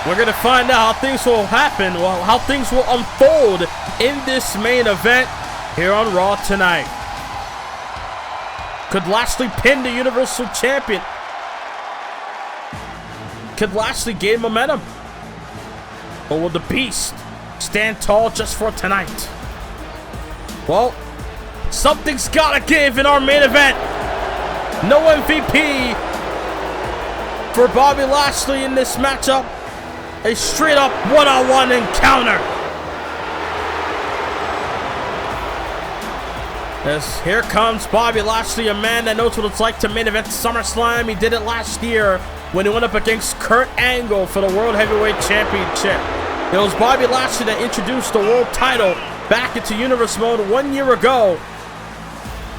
we're going to find out how things will happen, well, how things will unfold in this main event here on Raw tonight. Could Lashley pin the Universal Champion? Could Lashley gain momentum? Or will the Beast stand tall just for tonight? Well, something's got to give in our main event. No MVP for Bobby Lashley in this matchup. A straight-up one-on-one encounter. As here comes Bobby Lashley, a man that knows what it's like to main event SummerSlam. He did it last year when he went up against Kurt Angle for the World Heavyweight Championship. It was Bobby Lashley that introduced the world title back into Universe Mode 1 year ago.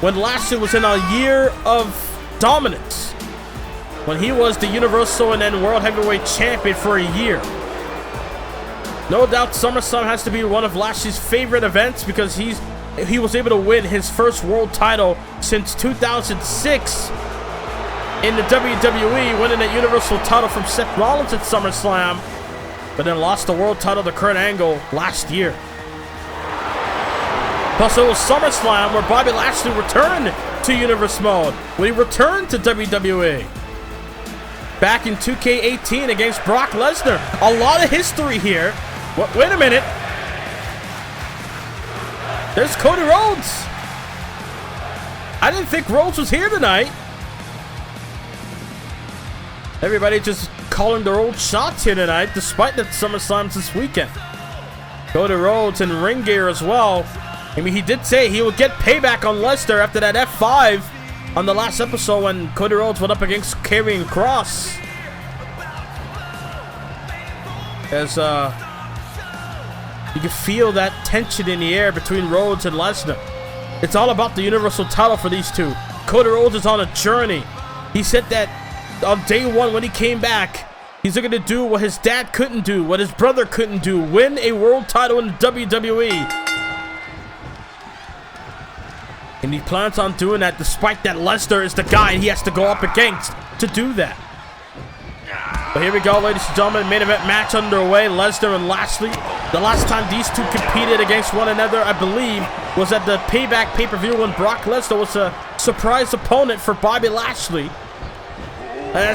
when Lashley was in a year of dominance, when he was the Universal and then World Heavyweight Champion for a year. No doubt SummerSlam has to be one of Lashley's favorite events because he was able to win his first world title since 2006 in the WWE, winning the Universal title from Seth Rollins at SummerSlam, but then lost the world title to Kurt Angle last year. Plus, it was SummerSlam where Bobby Lashley returned to Universe mode, when he returned to WWE. Back in 2K18 against Brock Lesnar. A lot of history here. Wait a minute. There's Cody Rhodes. I didn't think Rhodes was here tonight. Everybody just calling their old shots here tonight, despite that SummerSlam's this weekend. Cody Rhodes in ring gear as well. I mean, he did say he would get payback on Lesnar after that F5 on the last episode when Cody Rhodes went up against Karrion Kross. As you can feel that tension in the air between Rhodes and Lesnar. It's all about the Universal title for these two. Cody Rhodes is on a journey. He said that on day one when he came back, he's looking to do what his dad couldn't do, what his brother couldn't do, win a world title in the WWE. And he plans on doing that despite that Lesnar is the guy he has to go up against to do that. But here we go, ladies and gentlemen. Main event match underway. Lesnar and Lashley. The last time these two competed against one another, I believe, was at the Payback pay-per-view when Brock Lesnar was a surprise opponent for Bobby Lashley. Able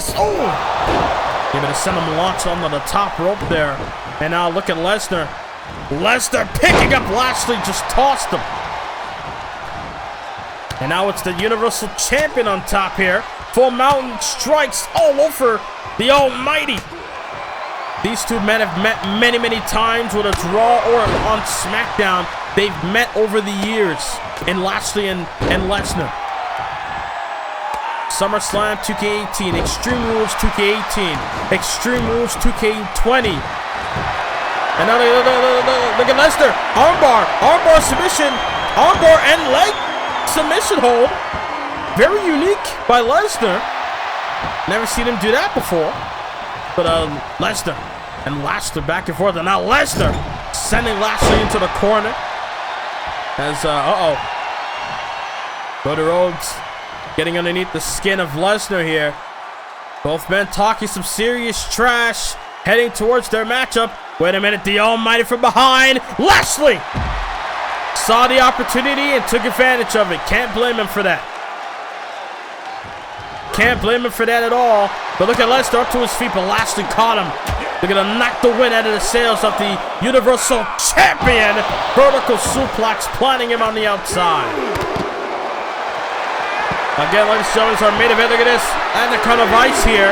to send him launch onto the top rope there. And now look at Lesnar. Lesnar picking up Lashley, just tossed him. And now it's the Universal Champion on top here. Full mountain strikes all over the Almighty. These two men have met many, many times, whether it's Raw or on SmackDown. They've met over the years in Lashley and Lesnar. SummerSlam 2K18, Extreme Rules 2K18, Extreme Rules 2K20. And now look at Lesnar. Armbar submission, armbar and leg submission hold. Very unique by Lesnar. Never seen him do that before. But Lesnar and Lashley back and forth. And now Lesnar sending Lashley into the corner. As, Cody Rhodes getting underneath the skin of Lesnar here. Both men talking some serious trash. Heading towards their matchup. Wait a minute, the Almighty from behind. Lashley saw the opportunity and took advantage of it. Can't blame him for that. Can't blame him for that at all. But look at Lesnar up to his feet, but Lashley caught him. They're going to knock the wind out of the sails of the Universal Champion. Vertical suplex, planting him on the outside. Again, ladies and gentlemen, it's our main event. Look at this. And the cut of ice here.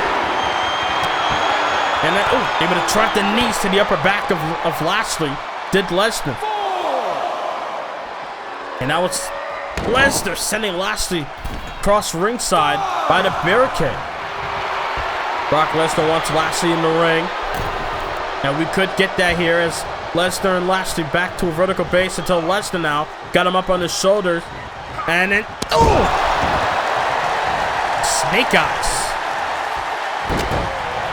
And then, able to trap the knees to the upper back of Lashley. Did Lesnar. And now it's Lesnar sending Lashley across ringside by the barricade. Brock Lesnar wants Lashley in the ring. And we could get that here as Lesnar and Lashley back to a vertical base until Lesnar now got him up on his shoulders. And then, snake eyes.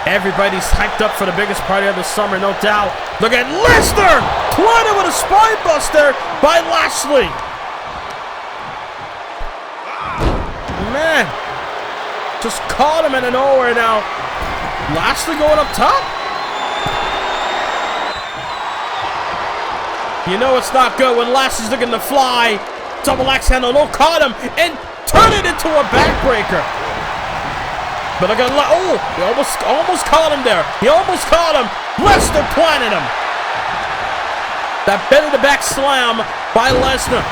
Everybody's hyped up for the biggest party of the summer, no doubt. Look at Lesnar! Planted with a spine buster by Lashley. Man, just caught him out of nowhere now. Lashley going up top? You know it's not good when Lashley's looking to fly. Double axe handle, no, caught him and turn it into a backbreaker. But look at he almost caught him there. He almost caught him. Lesnar planted him. That belly to back slam by Lesnar.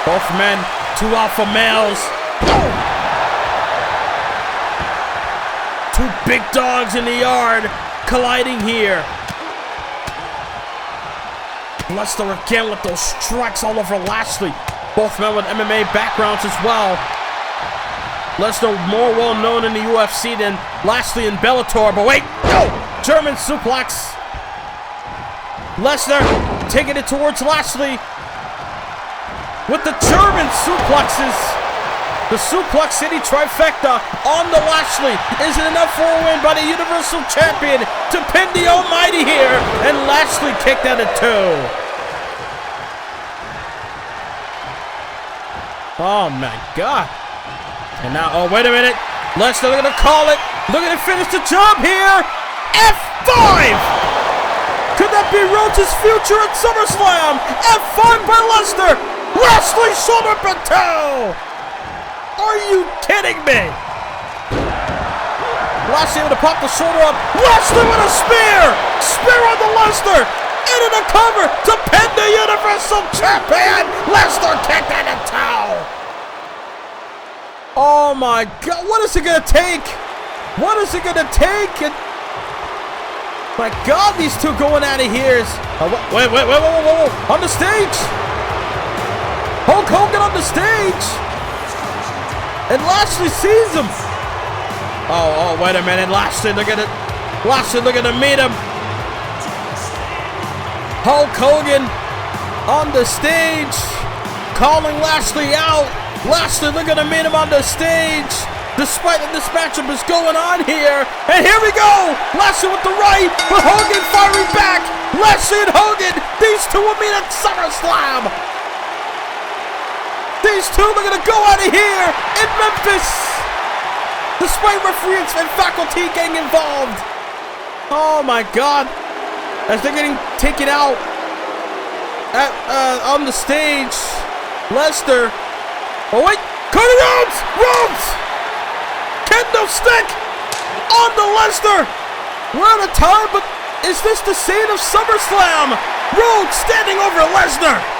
Both men, two alpha males. Two big dogs in the yard colliding here. Lesnar again with those strikes all over Lashley. Both men with MMA backgrounds as well. Lesnar more well known in the UFC than Lashley in Bellator. But wait, German suplex. Lesnar taking it towards Lashley. with the German suplexes. The Suplex City trifecta on the Lashley. Is it enough for a win by the Universal Champion to pin the Almighty here? And Lashley kicked out at 2. Oh my God. And now, oh, wait a minute. Lesnar, they're going to call it. They're going to finish the job here. F5! Could that be Rhodes' future at SummerSlam? F5 by Lesnar. Lashley shoulder up at 2. Are you kidding me? Lashley able to pop the shoulder up. Lashley with a spear! Spear on the Lesnar! Into the cover to pin the Universal Champion! Lesnar kicked in a towel! Oh my God, what is it gonna take? What is it gonna take? And my God, these two going out of here. Wait, on the stage! Hulk Hogan on the stage! And Lashley sees him. Oh, wait a minute. Lashley, look at it. Lashley, look at him meet him. Hulk Hogan on the stage, calling Lashley out. Lashley, look at him meet him on the stage. Despite that this matchup is going on here. And here we go. Lashley with the right, but Hogan firing back. Lashley and Hogan, these two will meet at SummerSlam. These two are going to go out of here in Memphis, despite referees and faculty getting involved. Oh my God, as they're getting taken out at, on the stage. Lesnar, oh wait, Karrion, Rhodes, kendo stick on the Lesnar. We're out of time, but is this the scene of SummerSlam? Rhodes standing over Lesnar.